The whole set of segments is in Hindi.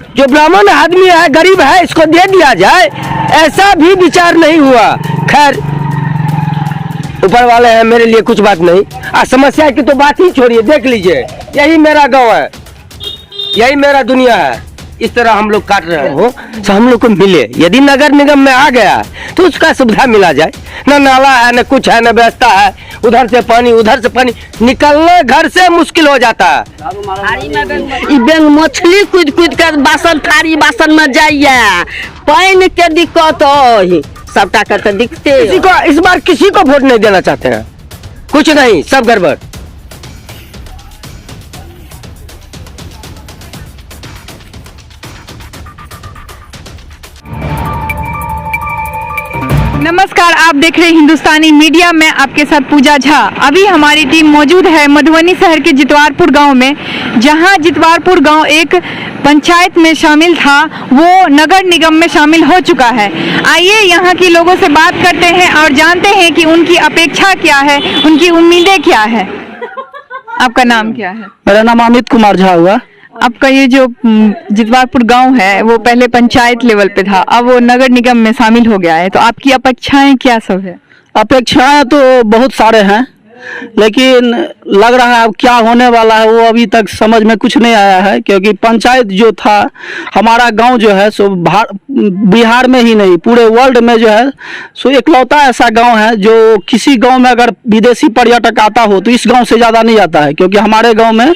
जो ब्राह्मण आदमी है, गरीब है, इसको दे दिया जाए, ऐसा भी विचार नहीं हुआ। खैर ऊपर वाले हैं, मेरे लिए कुछ बात नहीं। समस्या की तो बात ही छोड़िए, देख लीजिए, यही मेरा गांव है, यही मेरा दुनिया है। इस तरह हम लोग काट रहे हो तो हम लोग को मिले, यदि नगर निगम में आ गया तो उसका सुविधा मिला जाए। न नाला है, न कुछ है, न व्यवस्था है, उधर से पानी उधर से पानी, निकलना घर से मुश्किल हो जाता है। मछली कूद कूद कर बासन थारी बासन में जाइए, पानी के दिक्कत हो सबटा करके दिखते। किसी को इस बार किसी को वोट नहीं देना चाहते हैं, कुछ नहीं, सब गड़बड़। नमस्कार, आप देख रहे हैं हिंदुस्तानी मीडिया में, आपके साथ पूजा झा। अभी हमारी टीम मौजूद है मधुबनी शहर के जितवारपुर गांव में, जहां जितवारपुर गांव एक पंचायत में शामिल था, वो नगर निगम में शामिल हो चुका है। आइए यहां के लोगों से बात करते हैं और जानते हैं कि उनकी अपेक्षा क्या है, उनकी उम्मीदें क्या है। आपका नाम क्या है? मेरा नाम अमित कुमार झा हुआ। आपका ये जो जितवारपुर गांव है वो पहले पंचायत लेवल पे था, अब वो नगर निगम में शामिल हो गया है, तो आपकी अपेक्षाएं क्या सब है? अपेक्षाएं तो बहुत सारे हैं, लेकिन लग रहा है अब क्या होने वाला है वो अभी तक समझ में कुछ नहीं आया है। क्योंकि पंचायत जो था, हमारा गांव जो है सो बिहार में ही नहीं पूरे वर्ल्ड में जो है सो इकलौता ऐसा गांव है जो किसी गांव में अगर विदेशी पर्यटक आता हो तो इस गांव से ज़्यादा नहीं आता है। क्योंकि हमारे गांव में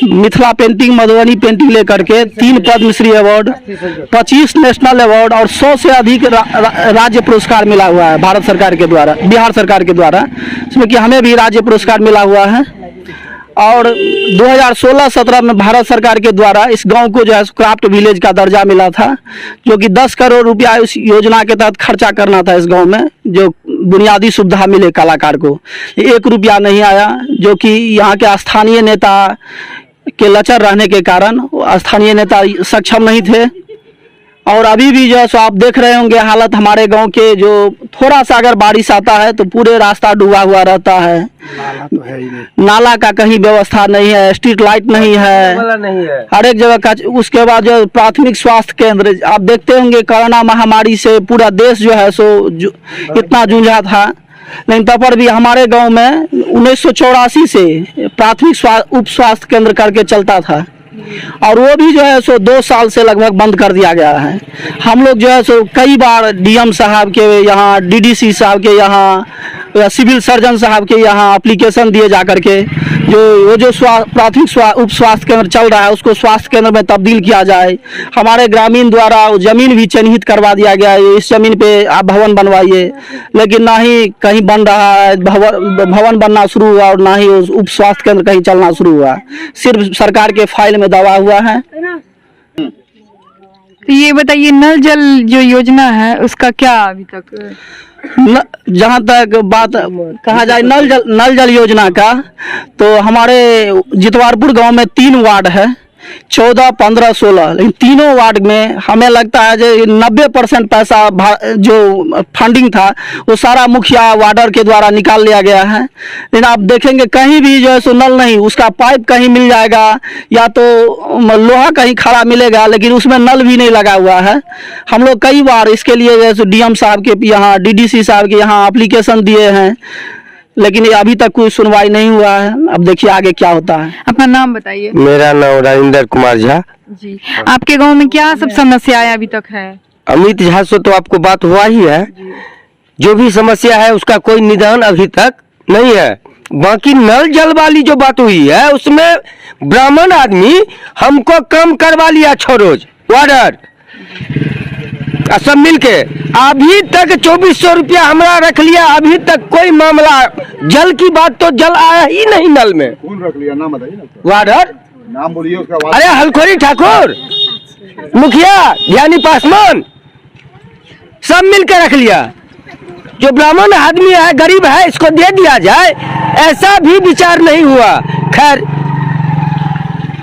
मिथिला पेंटिंग, मधुबनी पेंटिंग लेकर के 3 पद्मश्री अवार्ड, 25 नेशनल अवार्ड और 100 से अधिक राज्य पुरस्कार मिला हुआ है भारत सरकार के द्वारा, बिहार सरकार के द्वारा, इसमें कि हमें भी राज्य पुरस्कार मिला हुआ है। और 2016-17 में भारत सरकार के द्वारा इस गांव को जो है क्राफ्ट विलेज का दर्जा मिला था, जो कि 10 करोड़ रुपया इस योजना के तहत खर्चा करना था इस गांव में, जो बुनियादी सुविधा मिले कलाकार को। 1 रुपया नहीं आया, जो कि यहाँ के स्थानीय नेता के लचर रहने के कारण स्थानीय नेता सक्षम नहीं थे। और अभी भी जो है सो आप देख रहे होंगे हालत हमारे गांव के, जो थोड़ा सा अगर बारिश आता है तो पूरे रास्ता डूबा हुआ रहता है। नाला तो है ही नहीं, नाला का कहीं व्यवस्था नहीं है, स्ट्रीट लाइट नहीं है, हर एक जगह का। उसके बाद जो प्राथमिक स्वास्थ्य केंद्र, आप देखते होंगे कोरोना महामारी से पूरा देश जो है सो इतना जूझा था, लेकिन तब पर भी हमारे गाँव में 1984 से प्राथमिक उप स्वास्थ्य केंद्र करके चलता था, और वो भी जो है सो 2 साल से लगभग बंद कर दिया गया है। हम लोग जो है सो कई बार डीएम साहब के यहाँ, डीडीसी साहब के यहाँ, सिविल सर्जन साहब के यहाँ एप्लीकेशन दिए जा करके वो जो प्राथमिक उप स्वास्थ्य केंद्र चल रहा है उसको स्वास्थ्य केंद्र में तब्दील किया जाए। हमारे ग्रामीण द्वारा जमीन भी चिन्हित करवा दिया गया है, इस जमीन पे आप भवन बनवाइए, लेकिन ना ही कहीं बन रहा है, भवन बनना शुरू हुआ और ना ही उप स्वास्थ्य केंद्र कहीं चलना शुरू हुआ, सिर्फ सरकार के फाइल में दबा हुआ है। तो ये बताइए, नल जल जो योजना है उसका क्या अभी तक? जहाँ तक बात कहा जाए नल जल योजना का, तो हमारे जितवारपुर गांव में 3 वार्ड है, 14, 15, 16, लेकिन तीनों वार्ड में हमें लगता है जो 90% पैसा जो फंडिंग था वो सारा मुखिया वार्डर के द्वारा निकाल लिया गया है। लेकिन आप देखेंगे कहीं भी जो है सो नल नहीं, उसका पाइप कहीं मिल जाएगा या तो लोहा कहीं खड़ा मिलेगा, लेकिन उसमें नल भी नहीं लगा हुआ है। हम लोग कई बार इसके लिए जो है सो डीएम साहब के यहाँ, डीडीसी साहब के यहाँ एप्लीकेशन दिए हैं, लेकिन ये अभी तक कोई सुनवाई नहीं हुआ है। अब देखिए आगे क्या होता है। अपना नाम बताइए। मेरा नाम राजेंद्र कुमार झा जी। आपके गांव में क्या सब समस्याएं अभी तक है? अमित झा से तो आपको बात हुआ ही है, जो भी समस्या है उसका कोई निदान अभी तक नहीं है। बाकी नल जल वाली जो बात हुई है उसमें ब्राह्मण आदमी हमको कम करवा लिया 6 रोज वार्डर सब मिलके, अभी तक 2400 रुपया हमारा रख लिया, अभी तक कोई मामला जल की बात तो जल आया ही नहीं नल में। कौन रख लिया, नाम बताइए ना। वार्डर नाम बोलिए उसका। अरे हलखोरी ठाकुर, मुखिया ज्ञानी पासवान, सब मिलकर रख लिया। जो ब्राह्मण आदमी है, गरीब है, इसको दे दिया जाए, ऐसा भी विचार नहीं हुआ। खैर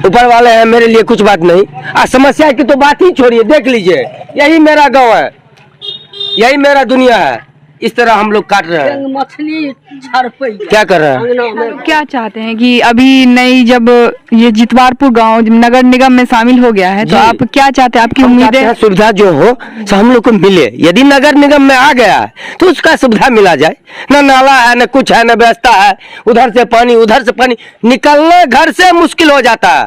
ऊपर वाले हैं, मेरे लिए कुछ बात नहीं। समस्या की तो बात ही छोड़िए, देख लीजिए, यही मेरा गांव है, यही मेरा दुनिया है। इस तरह हम लोग काट रहे हैं। मछली छरपई क्या कर रहे हैं? अंगना में तो क्या चाहते हैं कि अभी नई जब ये जितवारपुर गांव जब नगर निगम में शामिल हो गया है तो जी। आप क्या चाहते हैं, आपकी हम चाहते उम्मीदें? हैं सुविधा जो हो सो हम लोग को मिले। यदि नगर निगम में आ गया है तो उसका सुविधा मिला जाए। न नाला है, न कुछ है, न व्यवस्था है। उधर से पानी, उधर से पानी, निकलना घर से मुश्किल हो जाता है।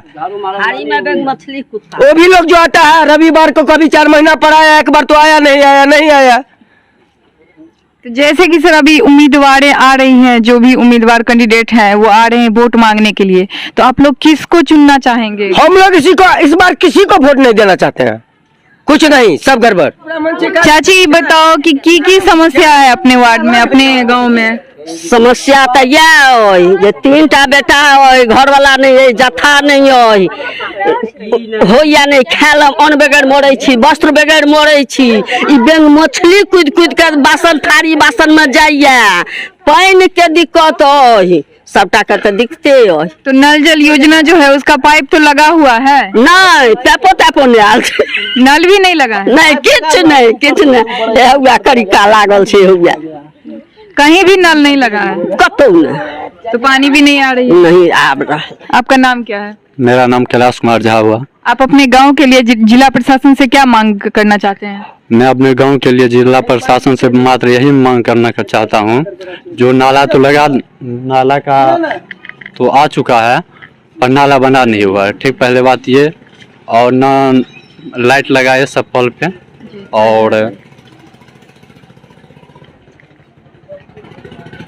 हाड़ी में गंग मछली कुत्ता वो भी लोग जो आता है रविवार को, कभी 4 महीना पर आया, एक बार तो आया नहीं आया। तो जैसे कि सर अभी उम्मीदवारें आ रही हैं, जो भी उम्मीदवार कैंडिडेट हैं वो आ रहे हैं वोट मांगने के लिए, तो आप लोग किसको चुनना चाहेंगे? हम लोग इस बार किसी को वोट नहीं देना चाहते हैं। कुछ नहीं, सब गड़बड़। चाची बताओ कि की समस्या है अपने वार्ड में, अपने गांव में? समस्या तो यह जे 3टा बेटा है, घर वाला नहीं है, जथा नहीं है, हो या नहीं खायल अन्न बगैर मरे छी, वस्त्र बगैर मरे छी। ई बेंग मछली कूद कूद के बासन थारी बासन में जाइए। पानी के दिक्कत है, सबटा के तो दिखते है। तो नल जल योजना जो है उसका पाइप तो लगा हुआ है? नहीं टैपो नहीं आल छै। नल भी नहीं लगा है? नहीं किछ नहीं ए हुआ करिका लागल छै, हुआ कहीं भी नल नहीं लगा है? कतौ नहीं, तो पानी भी नहीं आ रही है? नहीं आब रहा। आपका नाम क्या है? मेरा नाम कैलाश कुमार झा हुआ। आप अपने गांव के लिए जिला प्रशासन से क्या मांग करना चाहते हैं? मैं अपने गांव के लिए जिला प्रशासन से मात्र यही मांग करना चाहता हूं, जो नाला तो लगा, नाला का तो आ चुका है पर नाला बना नहीं हुआ है। ठीक पहले बात ये, और न लाइट लगाए सब पोल पे, और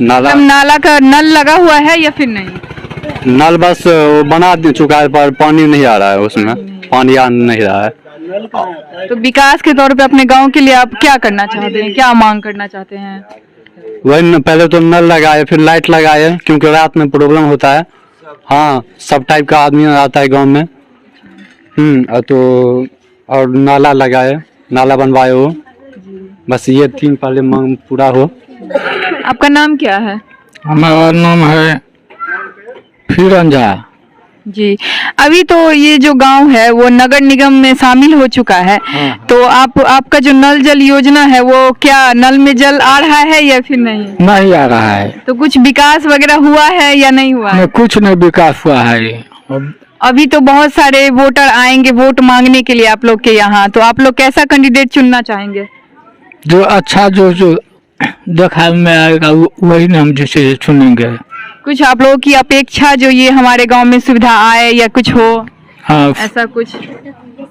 नाला का नल लगा हुआ है या फिर नहीं? नल बस वो बना दे चुका है पर पानी नहीं आ रहा है, उसमें पानी आ नहीं रहा है। तो विकास के तौर पे अपने गांव के लिए आप क्या करना चाहते हैं, क्या मांग करना चाहते हैं? वही पहले तो नल लगाए, फिर लाइट लगाए, क्योंकि रात में प्रॉब्लम होता है। हाँ, सब टाइप का आदमी आता है गांव में। तो और नाला लगाए, नाला बनवाए हो, बस ये 3 पहले मांग पूरा हो। आपका नाम क्या है? हमारा नाम है फिरन झा। जी, अभी तो ये जो गांव है वो नगर निगम में शामिल हो चुका है। तो आपका जो नल जल योजना है वो क्या नल में जल आ रहा है या फिर नहीं? नहीं आ रहा है। तो कुछ विकास वगैरह हुआ है या नहीं हुआ है? कुछ नहीं विकास हुआ है। अभी तो बहुत सारे वोटर आएंगे वोट मांगने के लिए आप लोग के यहाँ, तो आप लोग कैसा कैंडिडेट चुनना चाहेंगे? जो अच्छा जो देखा में आएगा वही ना हम जैसे चुनेंगे। कुछ आप लोगों की अपेक्षा जो ये हमारे गांव में सुविधा आए या कुछ हो, हाँ, ऐसा कुछ?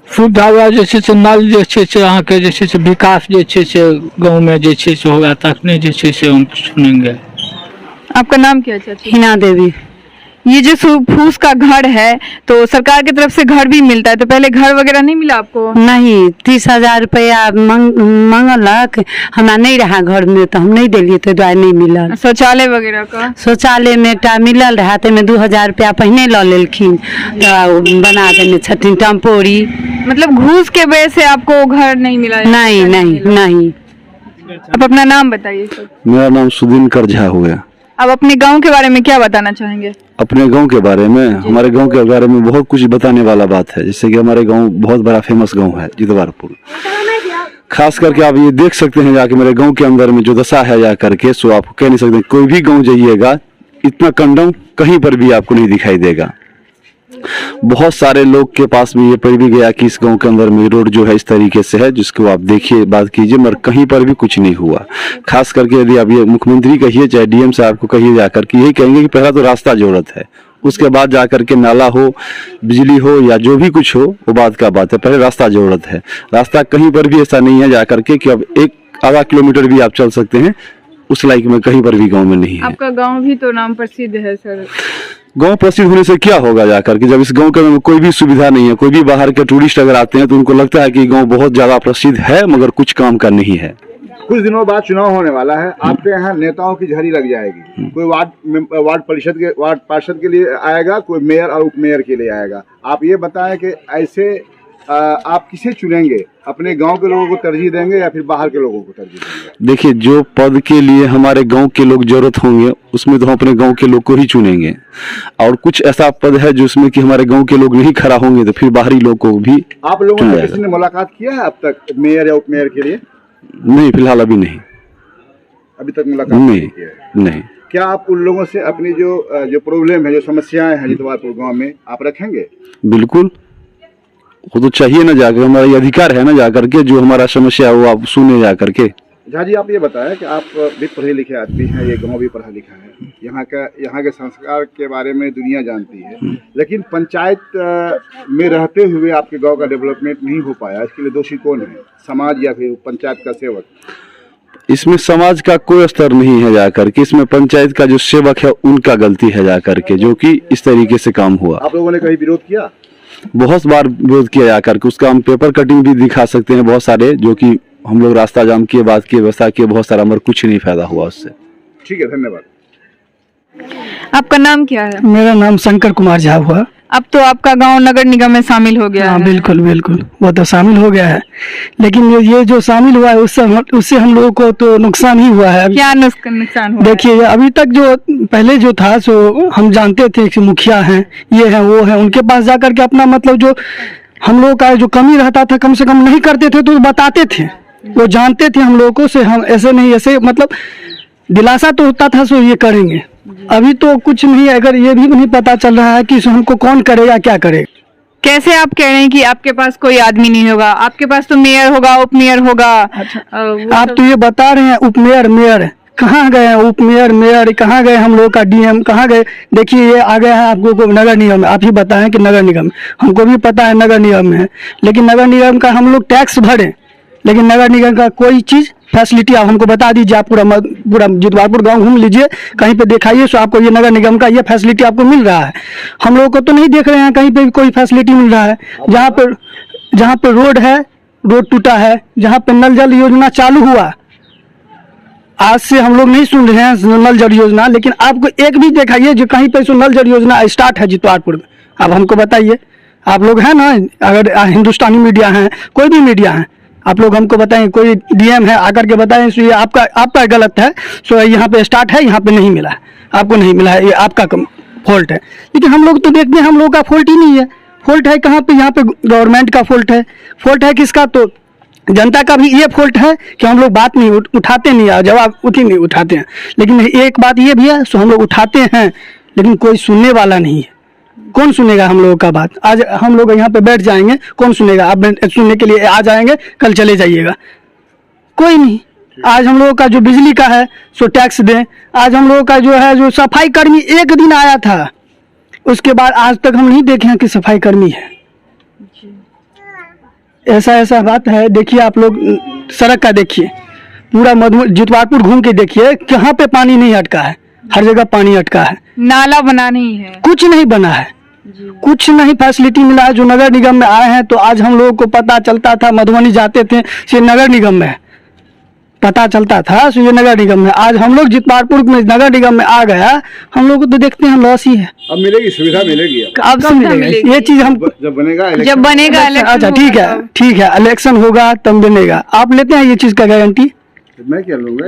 सुविधा हुआ जैसे से नल जैसे से अहाँ के जैसे से विकास जैसे से गाँव में जैसे से होगा तखने जैसे से हम चुनेंगे। आपका नाम क्या है चाची? हिना देवी। ये जो फूस का घर है तो सरकार की तरफ से घर भी मिलता है, तो पहले घर वगैरह नहीं मिला आपको? नहीं, 30,000 रुपया मांगलक, हमरा नहीं रहा घर में तो हम नहीं दिलिए, तो द्वारा नहीं मिलल। शौचालय वगैरह का? शौचालय में एकटा मिलल रहा, तो 2000 रुपया पहले ल लेलखिन, तो बना देने छथिन टम्पोरी। मतलब घूस के वजह से आपको घर नहीं मिला? नहीं नहीं नहीं। आप अपना नाम बताइए सर। मेरा नाम सुदिनकर झा हुआ। आप अपने गांव के बारे में क्या बताना चाहेंगे? अपने गांव के बारे में, हमारे गांव के बारे में बहुत कुछ बताने वाला बात है। जैसे कि हमारे गांव बहुत बड़ा फेमस गांव है जितवारपुर। खास करके आप ये देख सकते हैं जाके मेरे गांव के अंदर में जो दशा है जा करके, सो आप कह नहीं सकते। कोई भी गांव जाइएगा इतना कंडम कहीं पर भी आपको नहीं दिखाई देगा। बहुत सारे लोग के पास में ये पड़ भी गया कि इस गांव के अंदर में रोड जो है इस तरीके से है, जिसको आप देखिए बात कीजिए, मगर कहीं पर भी कुछ नहीं हुआ। खास करके यदि आप ये मुख्यमंत्री कहिए चाहे डीएम साहब को कहिए जाकर कि यही कहेंगे कि पहला तो रास्ता जरूरत है, उसके बाद जाकर के नाला हो, बिजली हो या जो भी कुछ हो वो बात का बात है। पहले रास्ता जरूरत है। रास्ता कहीं पर भी ऐसा नहीं है जाकर के कि अब 1-1.5 किलोमीटर भी आप चल सकते हैं, उस लाइक में कहीं पर भी गाँव में नहीं है। आपका गाँव भी तो नाम प्रसिद्ध है सर। गांव प्रसिद्ध होने से क्या होगा जाकर कि जब इस गांव के अंदर कोई भी सुविधा नहीं है, कोई भी बाहर के टूरिस्ट अगर आते हैं तो उनको लगता है कि गांव बहुत ज्यादा प्रसिद्ध है मगर कुछ काम का नहीं है। कुछ दिनों बाद चुनाव होने वाला है, आपके यहाँ नेताओं की झड़ी लग जाएगी। कोई वार्ड पार्षद के लिए आएगा, कोई मेयर और उप मेयर के लिए आएगा। आप ये बताएं कि ऐसे आप किसे चुनेंगे? अपने गांव के लोगों को तरजीह देंगे या फिर बाहर के लोगों को तरजीह देंगे? देखिए, जो पद के लिए हमारे गांव के लोग जरूरत होंगे उसमें तो हम अपने गांव के लोग को ही चुनेंगे, और कुछ ऐसा पद है जिसमें कि हमारे गांव के लोग नहीं खड़ा होंगे तो फिर बाहरी लोग को भी। आप लोगों ने किसी ने मुलाकात किया है अब तक मेयर या उप मेयर के लिए? नहीं, फिलहाल अभी नहीं। अभी तक मुलाकात नहीं नहीं की है। नहीं। क्या आप उन लोगों से अपनी जो प्रॉब्लम है, जो समस्याएं हैं जितवारपुर गांव में, आप रखेंगे? बिल्कुल, वो तो चाहिए ना, जाकर हमारा ये अधिकार है ना, जाकर के जो हमारा समस्या है वो आप सुने जाकर के। झा जी, आप ये बताया कि आप भी पढ़े लिखे आदमी हैं, ये गांव भी पढ़ा लिखा है, यहाँ के संस्कार के बारे में दुनिया जानती है, लेकिन पंचायत में रहते हुए आपके गांव का डेवलपमेंट नहीं हो पाया, इसके लिए दोषी कौन है? समाज या फिर पंचायत का सेवक? इसमें समाज का कोई स्तर नहीं है जाकर के, इसमें पंचायत का जो सेवक है उनका गलती है जाकर के, जो कि इस तरीके से काम हुआ। आप लोगों ने कहीं विरोध किया? बहुत बार विरोध किया जाकर के, उसका हम पेपर कटिंग भी दिखा सकते हैं बहुत सारे, जो कि हम लोग रास्ता जाम किए, बात किए, व्यवस्था किए, बहुत सारा, मगर कुछ नहीं फायदा हुआ उससे। ठीक है, धन्यवाद। आपका नाम क्या है? मेरा नाम शंकर कुमार झा हुआ। अब तो आपका गांव नगर निगम में शामिल हो गया हाँ है। बिल्कुल बिल्कुल, वो तो शामिल हो गया है, लेकिन ये जो शामिल हुआ है उससे हम लोगों को तो नुकसान ही हुआ है। क्या नुकसान हुआ? देखिए, अभी तक जो पहले जो था सो हम जानते थे कि मुखिया हैं, ये हैं, वो हैं, उनके पास जाकर के अपना मतलब जो हम लोग का जो कमी रहता था कम से कम नहीं करते थे तो बताते थे, वो जानते थे हम लोगों को से हम ऐसे नहीं, ऐसे मतलब दिलासा तो होता था सो ये करेंगे। अभी तो कुछ नहीं, अगर ये भी नहीं पता चल रहा है कि हमको कौन करेगा क्या करेगा। कैसे आप कह रहे हैं कि आपके पास कोई आदमी नहीं होगा? आपके पास तो मेयर होगा, उप मेयर होगा। आप तो ये बता रहे हैं उप मेयर, मेयर कहाँ गए हैं? उप मेयर, मेयर कहाँ गए? हम लोग का डीएम कहाँ गए? देखिए, ये आ गया है आपको को नगर निगम, आप ही बताएं कि नगर निगम, हमको भी पता है नगर निगम में है, लेकिन नगर निगम का हम लोग टैक्स भरे, लेकिन नगर निगम का कोई चीज फैसिलिटी आप हमको बता दीजिए। आप पूरा जितवारपुर गांव घूम लीजिए, कहीं पे दिखाइए सो आपको ये नगर निगम का ये फैसिलिटी आपको मिल रहा है। हम लोग को तो नहीं देख रहे हैं कहीं पे भी कोई फैसिलिटी मिल रहा है। जहाँ पे रोड है, रोड टूटा है, जहाँ पे नल जल योजना चालू हुआ, आज से हम लोग नहीं सुन रहे हैं नल जल योजना, लेकिन आपको एक भी दिखाइए जो कहीं पे सो नल जल योजना स्टार्ट है जितवारपुर में, आप हमको बताइए। आप लोग हैं ना, अगर हिंदुस्तानी मीडिया है, कोई भी मीडिया है, आप लोग हमको बताएं, कोई डीएम है आकर के बताएं सो ये आपका गलत है, सो यहाँ पे स्टार्ट है, यहाँ पे नहीं मिला है, आपको नहीं मिला है, ये आपका फॉल्ट है। लेकिन हम लोग तो देखते हैं हम लोग का फॉल्ट ही नहीं है। फॉल्ट है कहाँ पे? यहाँ पे गवर्नमेंट का फॉल्ट है। फॉल्ट है किसका? तो जनता का भी ये फॉल्ट है कि हम लोग बात नहीं उठाते नहीं है, जवाब नहीं उठाते हैं। लेकिन एक बात ये भी है, सो हम लोग उठाते हैं लेकिन कोई सुनने वाला नहीं है। कौन सुनेगा हम लोगों का बात? आज हम लोग यहाँ पे बैठ जाएंगे, कौन सुनेगा? आप सुनने के लिए आ जाएंगे, कल चले जाइएगा, कोई नहीं। आज हम लोगों का जो बिजली का है सो टैक्स दें। आज हम लोगों का जो है, जो सफाई कर्मी एक दिन आया था, उसके बाद आज तक हम नहीं देखे हैं कि सफाई कर्मी है। ऐसा बात है। देखिए, आप लोग सड़क का देखिए, पूरा जितवारपुर घूम के देखिए, कहाँ पे पानी नहीं अटका है, हर जगह पानी अटका है। नाला बना नहीं है, कुछ नहीं बना है, कुछ नहीं फैसिलिटी मिला है। जो नगर निगम में आए हैं तो आज हम लोगों को पता चलता था, मधुबनी जाते थे ये नगर निगम में पता चलता था, सो ये नगर निगम में। आज हम लोग जितवारपुर में नगर निगम में आ गया, हम लोग तो देखते हैं लॉस ही है। अब मिलेगी, सुविधा मिलेगी, अब सुविधा मिलेगी। ये चीज हम जब बनेगा अच्छा ठीक है, इलेक्शन होगा तब बनेगा। आप लेते हैं ये चीज का गारंटी? मैं क्या लूंगा?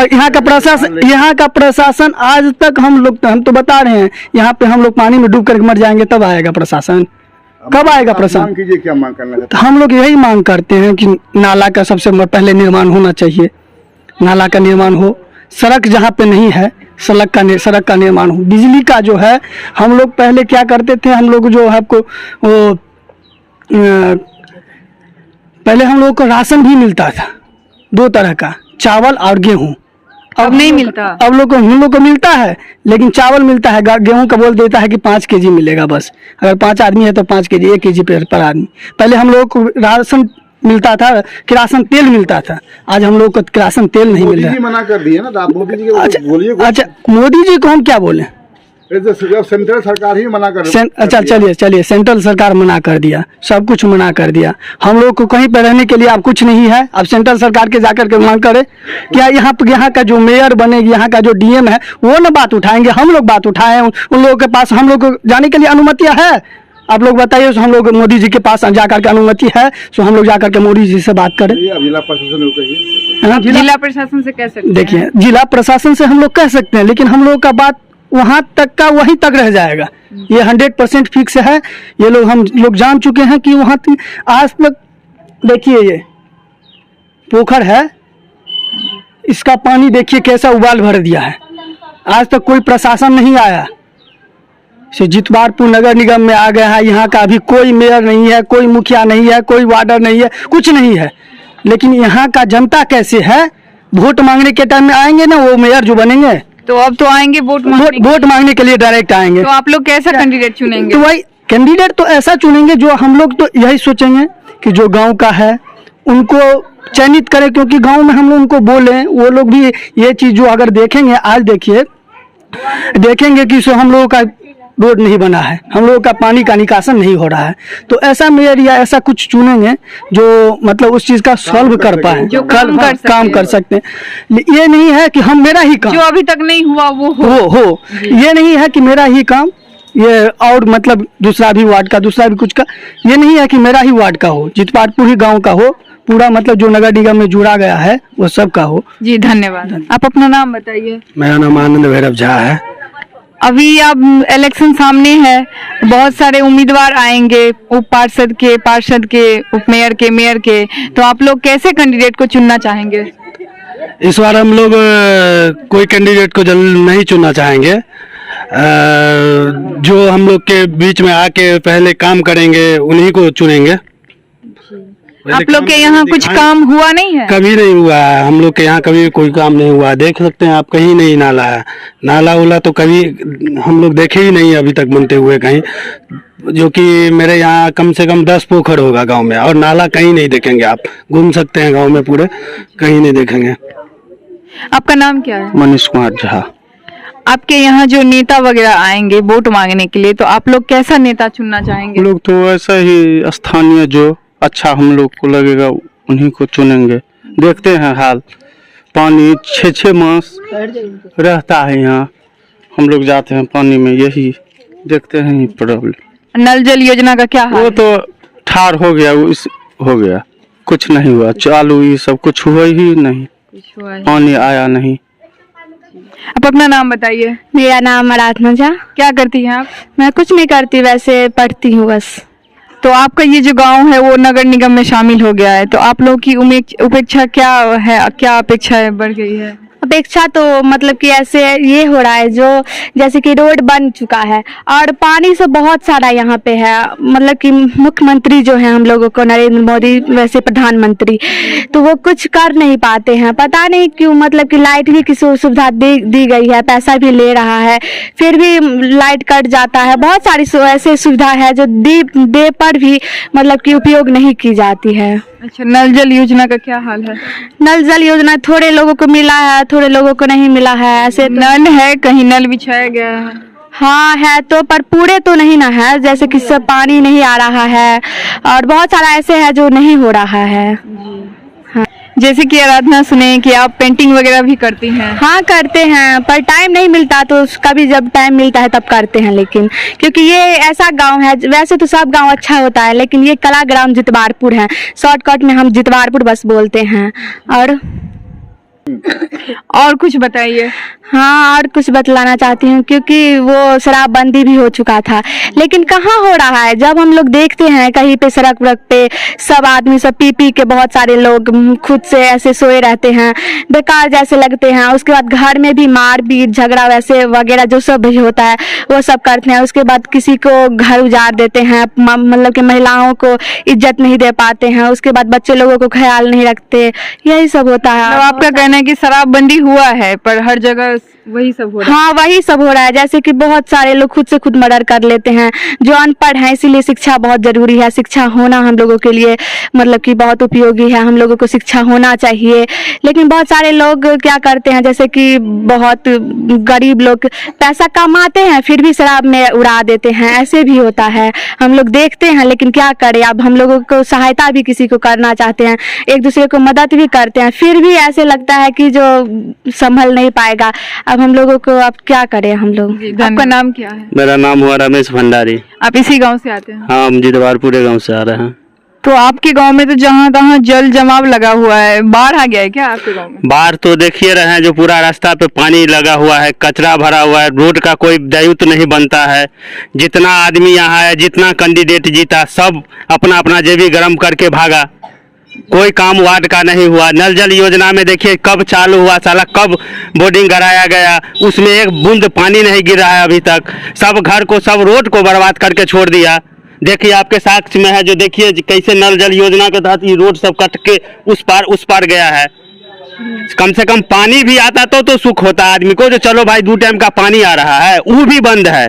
यहाँ का प्रशासन आज तक हम तो बता रहे हैं, यहाँ पे हम लोग पानी में डूब कर मर जाएंगे तब आएगा प्रशासन। कब आएगा प्रशासन? मांग कीजिए, क्या मांग करना है? तो हम लोग यही मांग करते हैं कि नाला का सबसे पहले निर्माण होना चाहिए, नाला का निर्माण हो। सड़क जहाँ पे नहीं है, सड़क का निर्माण हो। बिजली का जो है, हम लोग पहले क्या करते थे, हम लोग जो आपको वो पहले हम लोग को राशन भी मिलता था 2 तरह का, चावल और गेहूं। अब नहीं मिलता। अब हम लोग को मिलता है, लेकिन चावल मिलता है, गेहूं का बोल देता है कि 5 केजी मिलेगा बस। अगर 5 आदमी है तो 5 केजी, 1 केजी पर आदमी। पहले हम लोग को राशन मिलता था, किरासन तेल मिलता था, आज हम लोग को किरासन तेल नहीं मिल रहा। मोदी जी मना कर दिए ना, तो आप मोदी जी के बोलिए। अच्छा, मोदी जी को हम क्या बोले? सेंट्रल सरकार ही मना कर। अच्छा चलिए, सेंट्रल सरकार मना कर दिया, सब कुछ मना कर दिया। हम लोग को कहीं पर रहने के लिए अब कुछ नहीं है। अब सेंट्रल सरकार के जाकर के मांग करे क्या? यहाँ का जो मेयर बनेगी, यहाँ का जो डीएम है, वो ना बात उठाएंगे? हम लोग बात उठाए, उन लोगों के पास हम लोग को जाने के लिए अनुमतियाँ है? आप लोग बताइए, हम लोग मोदी जी के पास जाकर के अनुमति है, सो हम लोग जाकर के मोदी जी से बात करें। जिला प्रशासन जिला प्रशासन से कह सकते हैं। देखिए, जिला प्रशासन से हम लोग कह सकते हैं, लेकिन हम लोग का बात वहां तक का वहीं तक रह जाएगा। ये 100% फिक्स है। ये हम लोग जान चुके हैं कि वहां आज तक देखिए, ये पोखर है, इसका पानी देखिए कैसा उबाल भर दिया है। आज तक कोई प्रशासन नहीं आया। से जितवारपुर नगर निगम में आ गया है, यहाँ का अभी कोई मेयर नहीं है, कोई मुखिया नहीं है, कोई वार्डर नहीं है, कुछ नहीं है। लेकिन यहाँ का जनता कैसे है, वोट मांगने के टाइम में आएंगे ना वो मेयर जो बनेंगे, तो अब तो आएंगे वोट मांगने के लिए डायरेक्ट आएंगे। तो आप लोग कैसा कैंडिडेट चुनेंगे? तो वही कैंडिडेट तो ऐसा चुनेंगे जो हम लोग तो यही सोचेंगे कि जो गांव का है उनको चयनित करें, क्योंकि गांव में हम लोग उनको बोले, वो लोग भी ये चीज़ जो अगर देखेंगे, आज देखिए देखेंगे कि सो हम लोगों का रोड नहीं बना है, हम लोगों का पानी का निकासन नहीं हो रहा है, तो ऐसा मेयर या ऐसा कुछ चुनेंगे जो मतलब उस चीज़ का सॉल्व कर पाए, जो काम कर सकते हैं। ये नहीं है कि हम मेरा ही काम जो अभी तक नहीं हुआ वो हो। ये नहीं है कि मेरा ही काम, ये और मतलब दूसरा भी वार्ड का, दूसरा भी कुछ का, ये नहीं है कि मेरा ही वार्ड का हो, जितवारपुर ही गांव का हो, पूरा मतलब जो नगर निगम में जुड़ा गया है वो सब का हो। जी धन्यवाद। आप अपना नाम बताइए। मेरा नाम आनंद भैरव झा है। अभी अब इलेक्शन सामने है, बहुत सारे उम्मीदवार आएंगे, उप पार्षद के, उप मेयर के, मेयर के, तो आप लोग कैसे कैंडिडेट को चुनना चाहेंगे? इस बार हम लोग कोई कैंडिडेट को जल्द नहीं चुनना चाहेंगे। जो हम लोग के बीच में आके पहले काम करेंगे उन्हीं को चुनेंगे। आप लोग के यहाँ कुछ काम हुआ नहीं है? कभी नहीं हुआ है, हम लोग के यहाँ कभी कोई काम नहीं हुआ। देख सकते हैं आप, कहीं नहीं नाला है, नाला उला तो कभी हम लोग देखे ही नहीं अभी तक बनते हुए कहीं, जो कि मेरे यहाँ कम से कम 10 पोखर होगा गांव में, और नाला कहीं नहीं देखेंगे। आप घूम सकते हैं गांव में पूरे, कहीं नहीं देखेंगे। आपका नाम क्या है? मनीष कुमार झा। आपके यहाँ जो नेता वगैरह आएंगे वोट मांगने के लिए, तो आप लोग कैसा नेता चुनना चाहेंगे? लोग तो ऐसा ही स्थानीय जो अच्छा हम लोग को लगेगा उन्हीं को चुनेंगे। देखते हैं हाल, पानी 6 मास रहता है यहाँ, हम लोग जाते हैं पानी में, यही देखते हैं प्रॉब्लम। नल जल योजना का क्या हाल? वो तो ठार हो गया, हो गया, कुछ नहीं हुआ, चालू ये सब कुछ हुआ ही नहीं, पानी आया नहीं। आप अपना नाम बताइए। मेरा नाम आराधना झा। क्या करती हैं आप? मैं कुछ नहीं करती, वैसे पढ़ती हूँ बस। तो आपका ये जो गांव है वो नगर निगम में शामिल हो गया है, तो आप लोग की उपेक्षा क्या है, क्या अपेक्षाएं बढ़ गई है? अपेक्षा तो मतलब कि ऐसे ये हो रहा है, जो जैसे कि रोड बन चुका है और पानी से बहुत सारा यहाँ पे है, मतलब कि मुख्यमंत्री जो है हम लोगों को नरेंद्र मोदी, वैसे प्रधानमंत्री, तो वो कुछ कर नहीं पाते हैं, पता नहीं क्यों। मतलब कि लाइट भी किसी सुविधा दी गई है, पैसा भी ले रहा है, फिर भी लाइट कट जाता है। बहुत सारी ऐसे सुविधा है जो दे पर भी मतलब कि उपयोग नहीं की जाती है। अच्छा, नल जल योजना का क्या हाल है? नल जल योजना थोड़े लोगों को मिला है, थोड़े लोगों को नहीं मिला है। ऐसे नल है, कहीं नल बिछाया गया है? हाँ है तो, पर पूरे तो नहीं ना है, जैसे कि सब पानी नहीं आ रहा है और बहुत सारा ऐसे है जो नहीं हो रहा है। हाँ। जैसे कि आराधना सुने कि आप पेंटिंग वगैरह भी करती हैं। हाँ करते हैं, पर टाइम नहीं मिलता, तो कभी जब टाइम मिलता है तब करते हैं। लेकिन क्योंकि ये ऐसा गांव है, वैसे तो सब गांव अच्छा होता है, लेकिन ये कला ग्राम जितवारपुर है, शॉर्टकट में हम जितवारपुर बस बोलते हैं। और कुछ बताइए। हाँ, और कुछ बतलाना चाहती हूँ, क्योंकि वो शराबबंदी भी हो चुका था, लेकिन कहाँ हो रहा है। जब हम लोग देखते हैं कहीं पे सड़क वड़क पे सब आदमी सब पी के, बहुत सारे लोग खुद से ऐसे सोए रहते हैं, बेकार जैसे लगते हैं। उसके बाद घर में भी मार पीट झगड़ा वैसे वगैरह जो सब भी होता है वो सब करते हैं। उसके बाद किसी को घर उजाड़ देते हैं, मतलब कि महिलाओं को इज्जत नहीं दे पाते हैं। उसके बाद बच्चे लोगों को ख्याल नहीं रखते, यही सब होता है। तो आपका कहना है कि शराबबंदी हुआ है, पर हर जगह वही सब हो रहा है? हाँ, वही सब हो रहा है। जैसे कि बहुत सारे लोग खुद से खुद मर्डर कर लेते हैं, जो अनपढ़ हैं। इसीलिए शिक्षा बहुत जरूरी है। शिक्षा होना हम लोगों के लिए मतलब कि बहुत उपयोगी है, हम लोगों को शिक्षा होना चाहिए। लेकिन बहुत सारे लोग क्या करते हैं, जैसे कि बहुत गरीब लोग पैसा कमाते हैं फिर भी शराब में उड़ा देते हैं, ऐसे भी होता है, हम लोग देखते हैं। लेकिन क्या करें, अब हम लोगों को सहायता भी किसी को करना चाहते हैं, एक दूसरे को मदद भी करते हैं, फिर भी ऐसे लगता है कि जो संभल नहीं पाएगा। अब हम लोगों को अब क्या करें हम लोग। आपका नाम क्या है? मेरा नाम हुआ रमेश भंडारी। आप इसी गांव से आते हैं? हाँ, हम जितवारपुर गांव से आ रहे हैं। तो आपके गांव में तो जहाँ तहाँ जल जमाव लगा हुआ है, बाढ़ आ गया है क्या आपके गांव में? बाढ़ तो देखिए रहे हैं, जो पूरा रास्ता पे पानी लगा हुआ है, कचरा भरा हुआ है, रोड का कोई दायित्व नहीं बनता है। जितना आदमी यहाँ है, जितना कैंडिडेट जीता, सब अपना अपना जेबी गर्म करके भागा। कोई काम वार्ड का नहीं हुआ। नल जल योजना में देखिए कब चालू हुआ, साला कब बोर्डिंग कराया गया, उसमें एक बूंद पानी नहीं गिर रहा है अभी तक। सब घर को, सब रोड को बर्बाद करके छोड़ दिया। देखिए आपके साक्ष्य में है, जो देखिए कैसे नल जल योजना के तहत ये रोड सब कट के उस पार गया है। कम से कम पानी भी आता तो सुख होता आदमी को, जो चलो भाई 2 टाइम का पानी आ रहा है, वो भी बंद है।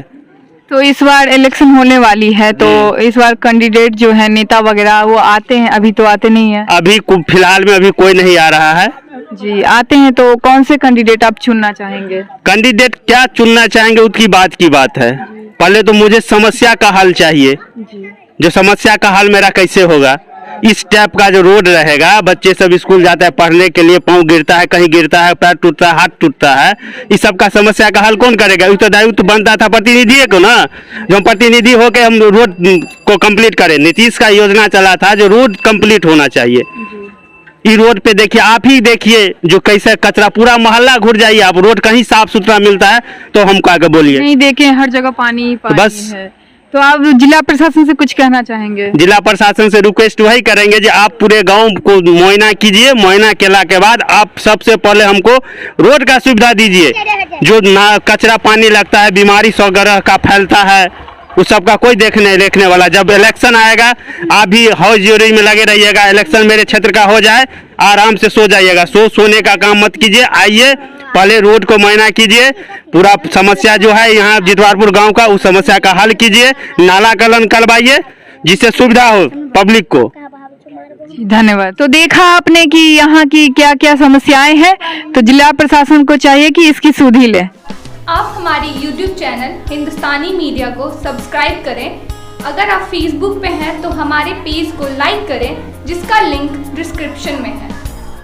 तो इस बार इलेक्शन होने वाली है, तो इस बार कैंडिडेट जो है नेता वगैरह वो आते हैं? अभी तो आते नहीं है। अभी फिलहाल में अभी कोई नहीं आ रहा है जी। आते हैं तो कौन से कैंडिडेट आप चुनना चाहेंगे? कैंडिडेट क्या चुनना चाहेंगे उसकी बात की बात है। पहले तो मुझे समस्या का हल चाहिए। जो समस्या का हल मेरा कैसे होगा? इस टाइप का जो रोड रहेगा, बच्चे सब स्कूल जाते हैं पढ़ने के लिए, पाँव गिरता है, कहीं गिरता है, पैर टूटता है, हाथ टूटता है, इस सब का समस्या का हल कौन करेगा? उत्तरदायित्व तो बनता था प्रतिनिधि को ना, जो हम प्रतिनिधि होके हम रोड को कंप्लीट करें। नीतीश का योजना चला था जो रोड कंप्लीट होना चाहिए। इस रोड पे देखिए, आप ही देखिए जो कैसे कचरा, पूरा मोहल्ला घुर जाइए आप, रोड कहीं साफ सुथरा मिलता है तो हमको आगे बोलिए। नहीं, देखें हर जगह पानी बस है। तो आप जिला प्रशासन से कुछ कहना चाहेंगे? जिला प्रशासन से रिक्वेस्ट वही करेंगे कि आप पूरे गांव को मुआयना कीजिए। मुआयना केला के बाद आप सबसे पहले हमको रोड का सुविधा दीजिए। जो ना कचरा पानी लगता है, बीमारी वगैरह का फैलता है, उस सब का कोई देखने वाला। जब इलेक्शन आएगा आप भी हाउस जोरी में लगे रहिएगा। इलेक्शन मेरे क्षेत्र का हो जाए, आराम से सो जाइएगा। सोने का काम मत कीजिए, आइए पहले रोड को मुआयना कीजिए। पूरा समस्या जो है यहाँ जितवारपुर गांव का, उस समस्या का हल कीजिए। नाला कलन करवाइए जिससे सुविधा हो पब्लिक को। धन्यवाद। तो देखा आपने कि यहाँ की क्या क्या समस्याएं हैं, तो जिला प्रशासन को चाहिए कि इसकी सुधि ले। आप हमारी YouTube चैनल हिंदुस्तानी मीडिया को सब्सक्राइब करें। अगर आप Facebook पे हैं तो हमारे पेज को लाइक करें, जिसका लिंक डिस्क्रिप्शन में है।